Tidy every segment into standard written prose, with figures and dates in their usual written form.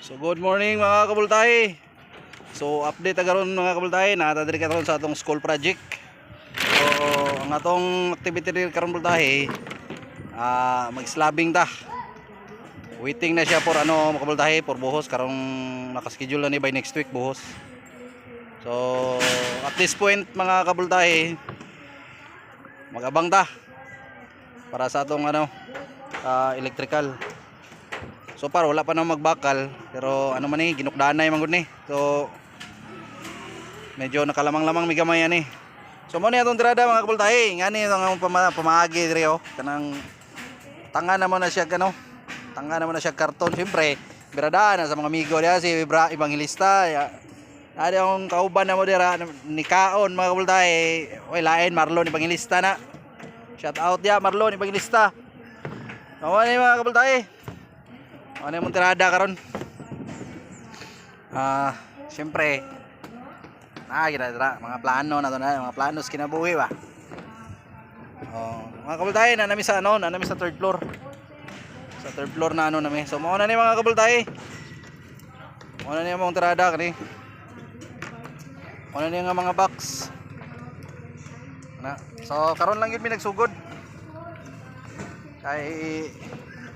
So good morning mga kabultahe. So update agaron mga kabultahe, natadiri karon sa atong school project. So ang atong activity diri karon bultahe, mag-slabbing ta. Waiting na siya for mga kabultahe, for buhos karong naka-schedule na ni by next week buhos. So at this point mga kabultahe, mag-abang ta para sa atong electrical. So far wala pa na magbakal, pero man ginukdaan na yung manggod ni. So medyo nakalamang-lamang mi gamay ani. So mo ni atong tirada mga kabultahe, ngani ang pamaagi diri kanang tanga na mo na siya tanga na mo na siya karton. Siyempre biradaan na sa mga amigo diya si Evangelista. Ada akong kauban na mo dira ni Kaon mga kabultahe. Oy lain Marlon Evangelista na. Shout out ya Marlon Evangelista. Awan ni mga kabultahe. Ano yung tirada karon? Siyempre mga plano na to na, mga planos kinabuhi ba. Mga kabultahe na nami sa nami sa third floor. Sa third floor na nami. So mao na ni mga kabultahe. Mao na ni among tirada kani. Mao na ni nga mga box. So karon lang gid mi nagsugod. Kay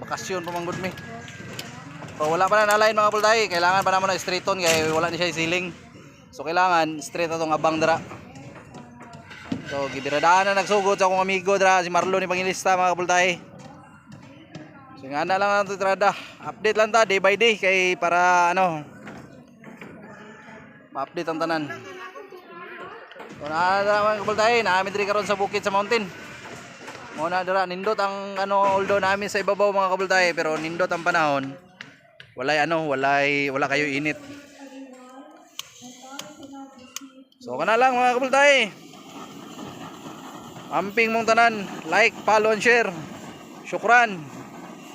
bakasyon pamanggod mi. So wala pa na nalain mga kabultahe, kailangan pa naman na straight on kaya wala ni siya ceiling. So kailangan straight atong abang dira. So gidiradaan na nagsugod sa akong amigo dira si Marlon Evangelista mga kabultahe. So nga na lang nato tirada. Update lang ta day by day kay para ma-update ang tanan. So na mga kabultahe, naami diri karon sa bukid sa mountain. Muna dira nindot ang although namin sa ibabaw mga kabultahe, pero nindot ang panahon. Wala kayo init. So kana lang mga kabultahe. Amping mong tanan, like, follow and share. Syukran.